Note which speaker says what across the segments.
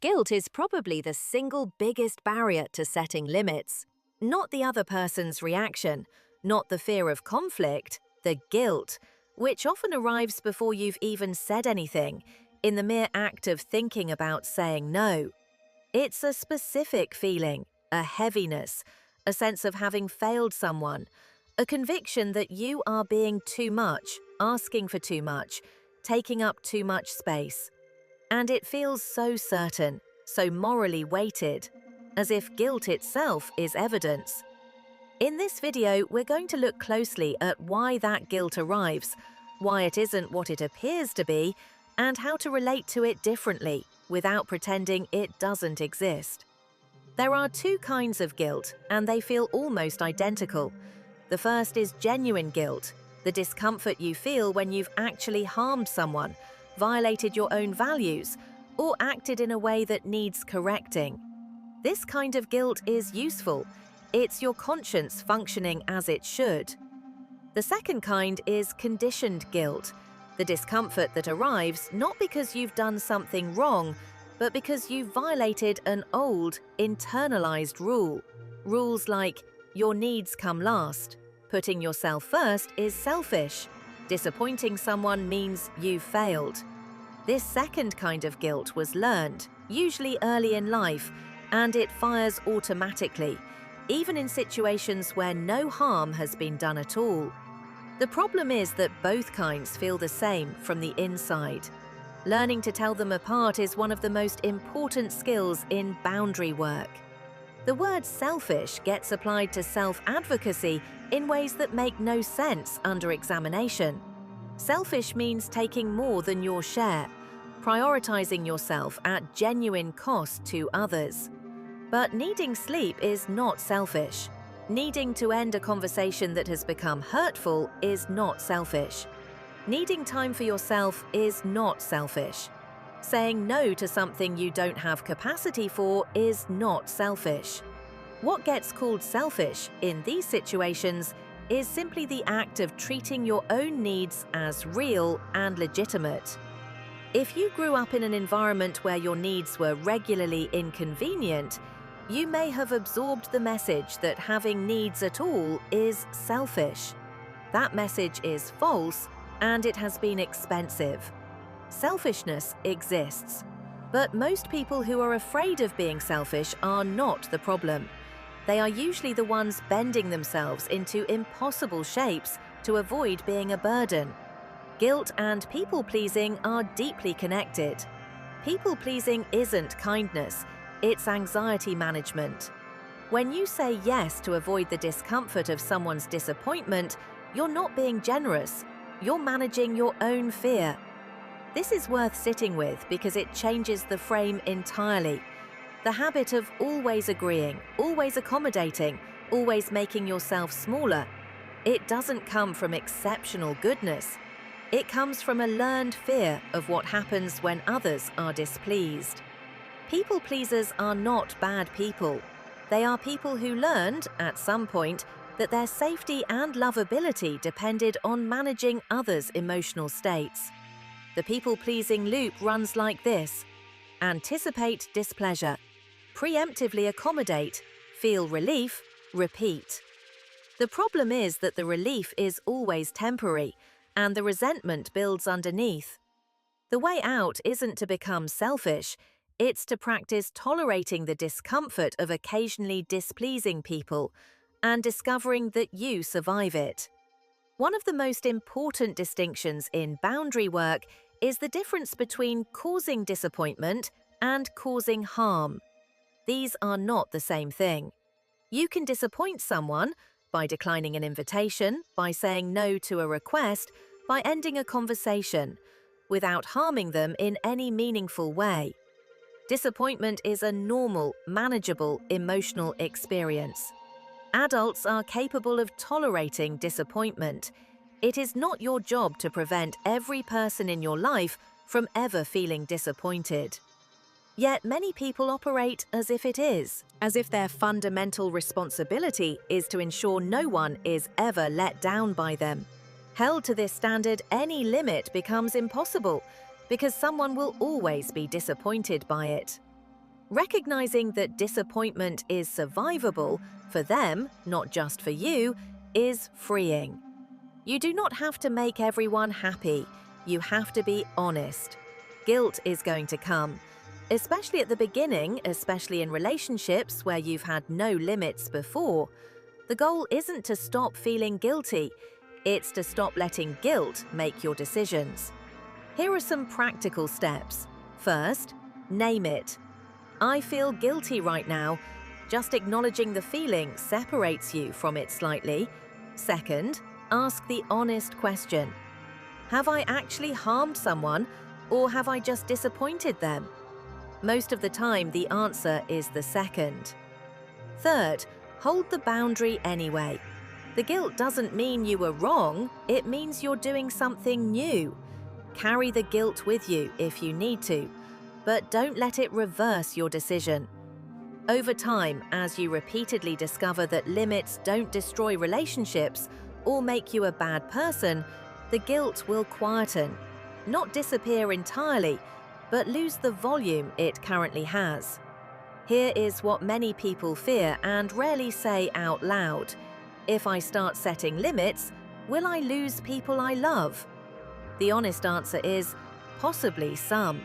Speaker 1: Guilt is probably the single biggest barrier to setting limits. Not the other person's reaction, not the fear of conflict, the guilt, which often arrives before you've even said anything, in the mere act of thinking about saying no. It's a specific feeling, a heaviness, a sense of having failed someone, a conviction that you are being too much, asking for too much, taking up too much space. And it feels so certain, so morally weighted, as if guilt itself is evidence. In this video, we're going to look closely at why that guilt arrives, why it isn't what it appears to be, and how to relate to it differently, without pretending it doesn't exist. There are two kinds of guilt, and they feel almost identical. The first is genuine guilt, the discomfort you feel when you've actually harmed someone, violated your own values, or acted in a way that needs correcting. This kind of guilt is useful. It's your conscience functioning as it should. The second kind is conditioned guilt, the discomfort that arrives not because you've done something wrong, but because you've violated an old, internalized rule. Rules like, your needs come last, putting yourself first is selfish, disappointing someone means you've failed. This second kind of guilt was learned, usually early in life, and it fires automatically, even in situations where no harm has been done at all. The problem is that both kinds feel the same from the inside. Learning to tell them apart is one of the most important skills in boundary work. The word selfish gets applied to self-advocacy in ways that make no sense under examination. Selfish means taking more than your share, prioritizing yourself at genuine cost to others. But needing sleep is not selfish. Needing to end a conversation that has become hurtful is not selfish. Needing time for yourself is not selfish. Saying no to something you don't have capacity for is not selfish. What gets called selfish in these situations is simply the act of treating your own needs as real and legitimate. If you grew up in an environment where your needs were regularly inconvenient, you may have absorbed the message that having needs at all is selfish. That message is false, and it has been expensive. Selfishness exists, but most people who are afraid of being selfish are not the problem. They are usually the ones bending themselves into impossible shapes to avoid being a burden. Guilt and people-pleasing are deeply connected. People-pleasing isn't kindness, it's anxiety management. When you say yes to avoid the discomfort of someone's disappointment, you're not being generous, you're managing your own fear. This is worth sitting with because it changes the frame entirely. The habit of always agreeing, always accommodating, always making yourself smaller. It doesn't come from exceptional goodness. It comes from a learned fear of what happens when others are displeased. People pleasers are not bad people. They are people who learned, at some point, that their safety and lovability depended on managing others' emotional states. The people-pleasing loop runs like this: anticipate displeasure, preemptively accommodate, feel relief, repeat. The problem is that the relief is always temporary, and the resentment builds underneath. The way out isn't to become selfish, it's to practice tolerating the discomfort of occasionally displeasing people and discovering that you survive it. One of the most important distinctions in boundary work is the difference between causing disappointment and causing harm. These are not the same thing. You can disappoint someone by declining an invitation, by saying no to a request, by ending a conversation, without harming them in any meaningful way. Disappointment is a normal, manageable emotional experience. Adults are capable of tolerating disappointment. It is not your job to prevent every person in your life from ever feeling disappointed. Yet many people operate as if it is, as if their fundamental responsibility is to ensure no one is ever let down by them. Held to this standard, any limit becomes impossible, because someone will always be disappointed by it. Recognizing that disappointment is survivable for them, not just for you, is freeing. You do not have to make everyone happy. You have to be honest. Guilt is going to come, especially at the beginning, especially in relationships where you've had no limits before. The goal isn't to stop feeling guilty, it's to stop letting guilt make your decisions. Here are some practical steps. First, name it. I feel guilty right now. Just acknowledging the feeling separates you from it slightly. Second, ask the honest question. Have I actually harmed someone, or have I just disappointed them? Most of the time, the answer is the second. Third, hold the boundary anyway. The guilt doesn't mean you were wrong, it means you're doing something new. Carry the guilt with you if you need to, but don't let it reverse your decision. Over time, as you repeatedly discover that limits don't destroy relationships or make you a bad person, the guilt will quieten, not disappear entirely, but lose the volume it currently has. Here is what many people fear and rarely say out loud. If I start setting limits, will I lose people I love? The honest answer is, possibly some.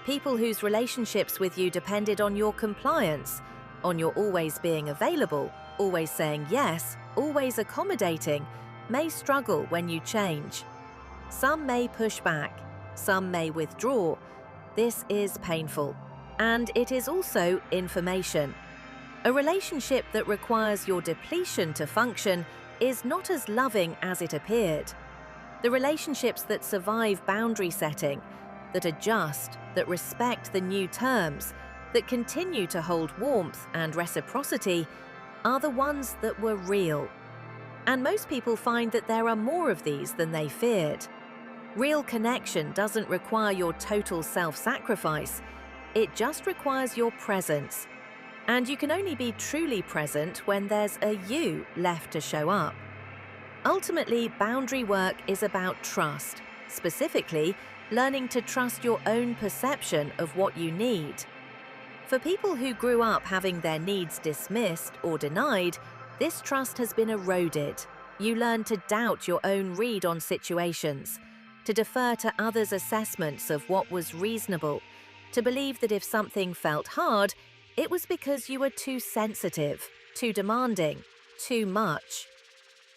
Speaker 1: People whose relationships with you depended on your compliance, on your always being available, always saying yes, always accommodating, may struggle when you change. Some may push back, some may withdraw. This is painful, and it is also information. A relationship that requires your depletion to function is not as loving as it appeared. The relationships that survive boundary setting, that adjust, that respect the new terms, that continue to hold warmth and reciprocity, are the ones that were real. And most people find that there are more of these than they feared. Real connection doesn't require your total self-sacrifice. It just requires your presence. And you can only be truly present when there's a you left to show up. Ultimately, boundary work is about trust, specifically, learning to trust your own perception of what you need. For people who grew up having their needs dismissed or denied, this trust has been eroded. You learn to doubt your own read on situations, to defer to others' assessments of what was reasonable, to believe that if something felt hard, it was because you were too sensitive, too demanding, too much.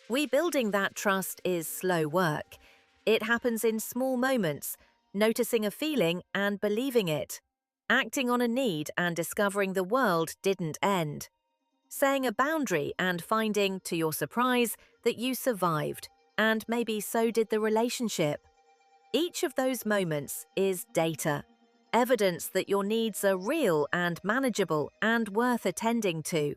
Speaker 1: Rebuilding that trust is slow work. It happens in small moments, noticing a feeling and believing it, acting on a need and discovering the world didn't end, saying a boundary and finding, to your surprise, that you survived, and maybe so did the relationship. Each of those moments is data, evidence that your needs are real and manageable and worth attending to.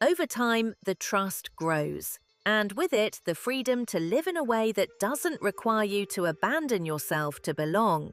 Speaker 1: Over time, the trust grows, and with it, the freedom to live in a way that doesn't require you to abandon yourself to belong.